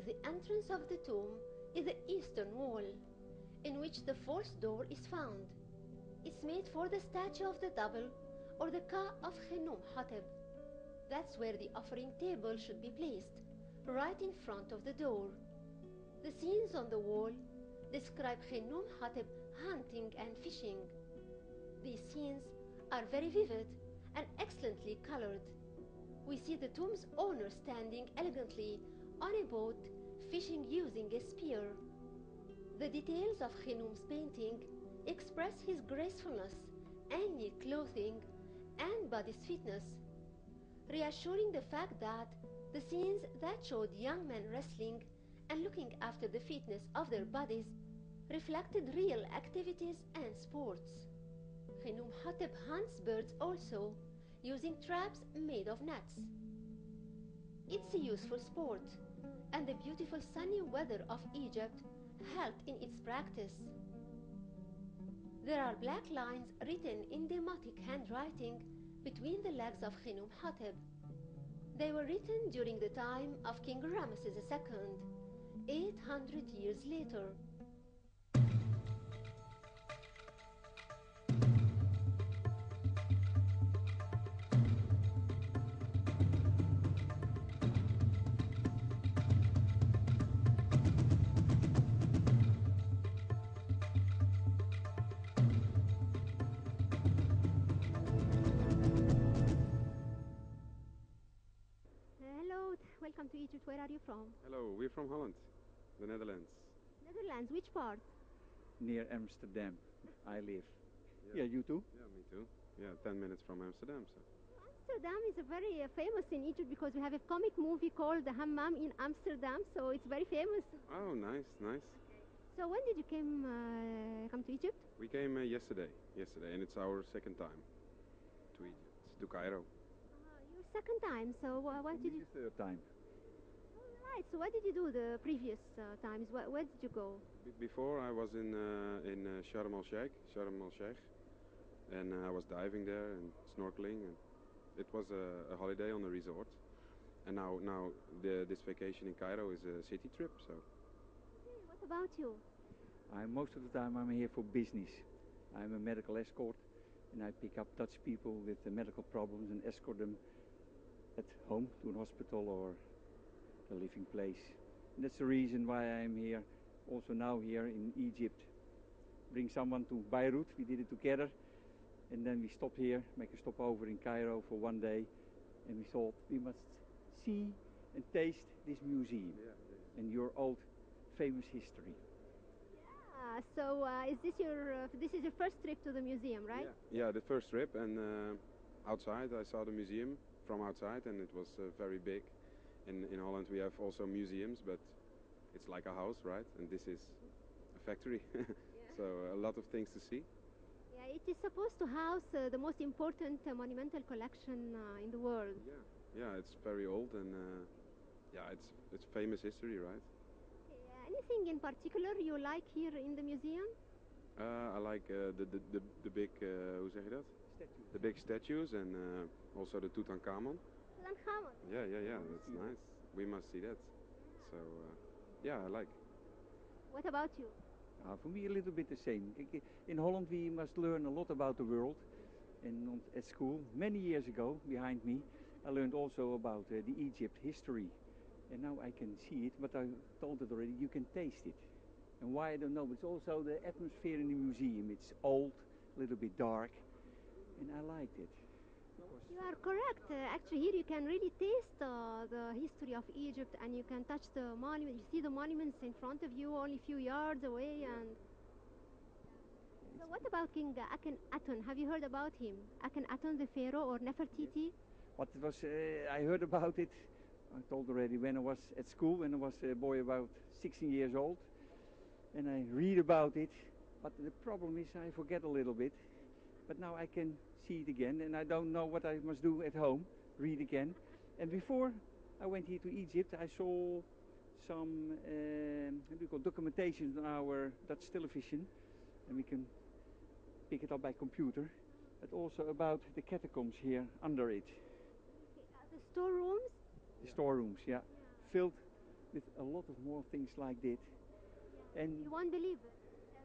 the entrance of the tomb is the eastern wall, in which the fourth door is found. It's made for the statue of the double, or the Ka of Khnum-Hotep. That's where the offering table should be placed, right in front of the door. The scenes on the wall describe Khnum-Hotep hunting and fishing. These scenes are very vivid and excellently colored. We see the tomb's owner standing elegantly on a boat, fishing using a spear. The details of Khnum's painting express his gracefulness and neat clothing and body's fitness, reassuring the fact that the scenes that showed young men wrestling and looking after the fitness of their bodies reflected real activities and sports. Khnum-Hotep hunts birds also, using traps made of nets. It's a useful sport, and the beautiful sunny weather of Egypt helped in its practice. There are black lines written in demotic handwriting between the legs of Khnum-Hotep. They were written during the time of King Ramesses II, 800 years later. Welcome to Egypt. Where are you from? Hello, we're from Holland, the Netherlands. Netherlands, which part? Near Amsterdam, I live. Yeah, you too? Yeah, me too. Yeah, 10 minutes from Amsterdam. So. Amsterdam is a very famous in Egypt because we have a comic movie called The Hammam in Amsterdam, so it's very famous. Oh, nice, nice. Okay. So when did you come to Egypt? We came yesterday, and it's our second time to Egypt, to Cairo. Your second time, so what did you... Third time. Right, so what did you do the previous times? Where did you go? Before I was in Sharm el-Sheikh, and I was diving there and snorkeling, and it was a holiday on a resort. And now this vacation in Cairo is a city trip. So. Okay, what about you? Most of the time I'm here for business. I'm a medical escort, and I pick up Dutch people with medical problems and escort them at home to an hospital or a living place. And that's the reason why I'm here, also now here in Egypt. Bring someone to Beirut, we did it together, and then we stop here, make a stopover in Cairo for one day, and we thought we must see and taste this museum and your old famous history. Yeah, so is this is your first trip to the museum, right? Yeah, the first trip, and outside I saw the museum from outside, and it was very big. In Holland we have also museums, but it's like a house, right? And this is a factory, so a lot of things to see. Yeah, it is supposed to house the most important monumental collection in the world. Yeah, it's very old, and yeah, it's famous history, right? Okay, anything in particular you like here in the museum? I like the big, hoe zeg je dat? Statues. The big statues, and also the Tutankhamun. Tutankhamun. Yeah, that's nice. We must see that. So, yeah, I like. What about you? For me a little bit the same. In Holland we must learn a lot about the world. And at school, many years ago, behind me, I learned also about the Egypt history. And now I can see it, but I told it already, you can taste it. And why I don't know, but it's also the atmosphere in the museum. It's old, a little bit dark, and I liked it. You are correct. Actually, here you can really taste the history of Egypt, and you can touch the monument. You see the monuments in front of you, only a few yards away. And so, what about King Akhenaten? Have you heard about him? Akhenaten, the pharaoh, or Nefertiti? Yes. What was I heard about it? I told already when I was at school, when I was a boy about 16 years old, and I read about it. But the problem is I forget a little bit. But now I can see it again, and I don't know what I must do at home, read again. And before I went here to Egypt, I saw some documentation on our Dutch television, and we can pick it up by computer, but also about the catacombs here under it. The storerooms? The storerooms, yeah. Filled with a lot of more things like that. And You won't believe it.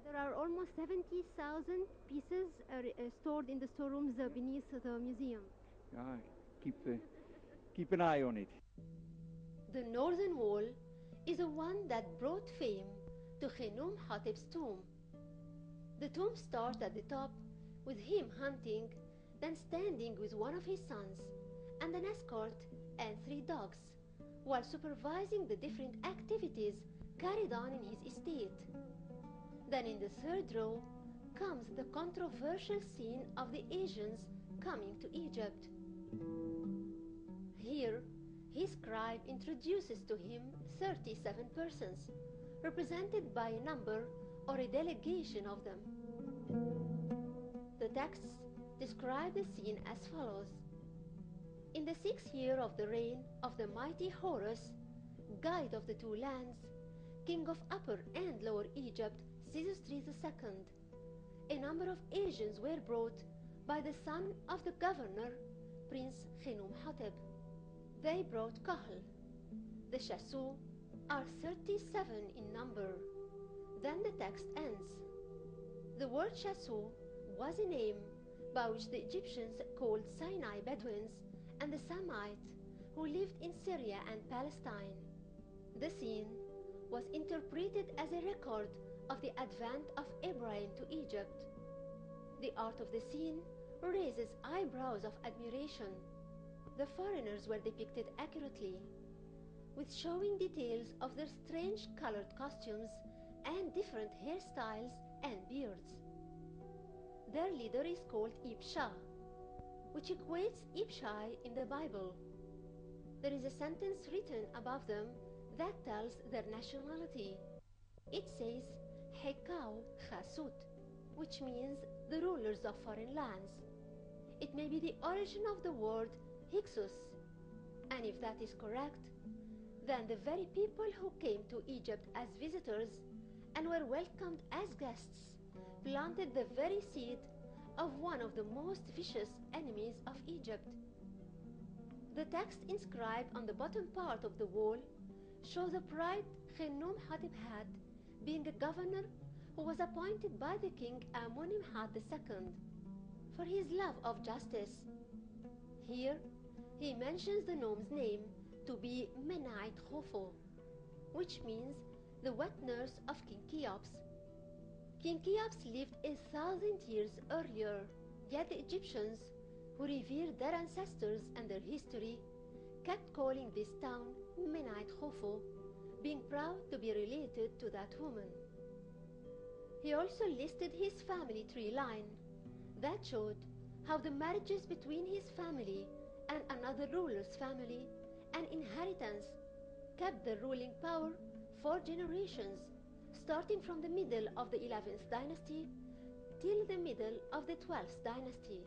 There are almost 70,000 pieces stored in the storerooms beneath the museum. yeah, keep an eye on it. The northern wall is the one that brought fame to Khnum-Hatep's tomb. The tomb starts at the top with him hunting, then standing with one of his sons and an escort and 3 dogs, while supervising the different activities carried on in his estate. Then in the 3rd row comes the controversial scene of the Asians coming to Egypt. Here, his scribe introduces to him 37 persons, represented by a number or a delegation of them. The texts describe the scene as follows. In the 6th year of the reign of the mighty Horus, guide of the 2 lands, king of Upper and Lower Egypt, Sesostris II, a number of Asians were brought by the son of the governor, Prince Khnum-Hatep. They brought Kahl. The Shasu are 37 in number. Then the text ends. The word Shasu was a name by which the Egyptians called Sinai Bedouins and the Samites who lived in Syria and Palestine. The scene was interpreted as a record of the advent of Abraham to Egypt. The art of the scene raises eyebrows of admiration. The foreigners were depicted accurately, with showing details of their strange colored costumes and different hairstyles and beards. Their leader is called Ibshah, which equates Ibshai in the Bible. There is a sentence written above them that tells their nationality. It says Hekau Chasut, which means the rulers of foreign lands. It may be the origin of the word Hyksos, and if that is correct, then the very people who came to Egypt as visitors and were welcomed as guests planted the very seed of one of the most vicious enemies of Egypt. The text inscribed on the bottom part of the wall shows the pride Khnum-Hatep had, being a governor who was appointed by the king Amenemhat II for his love of justice. Here, he mentions the gnome's name to be Menait Khofo, which means the wet nurse of King Cheops. King Cheops lived 1,000 years earlier, yet the Egyptians, who revered their ancestors and their history, kept calling this town Menait Khofo, being proud to be related to that woman. He also listed his family tree line that showed how the marriages between his family and another ruler's family and inheritance kept the ruling power for generations, starting from the middle of the 11th dynasty till the middle of the 12th dynasty.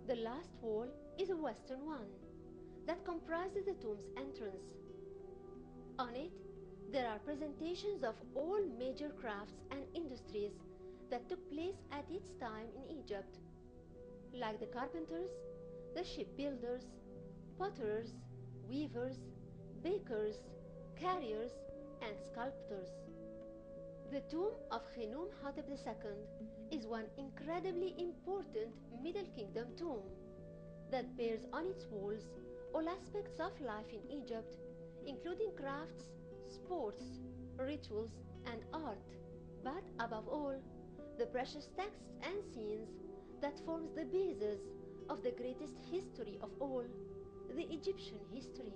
The last wall is a western one that comprises the tomb's entrance. On it, there are presentations of all major crafts and industries that took place at its time in Egypt, like the carpenters, the shipbuilders, potterers, weavers, bakers, carriers, and sculptors. The tomb of Khnum-Hatep II is one incredibly important Middle Kingdom tomb that bears on its walls all aspects of life in Egypt, including crafts, sports, rituals, and art, but above all, the precious texts and scenes that forms the basis of the greatest history of all, the Egyptian history.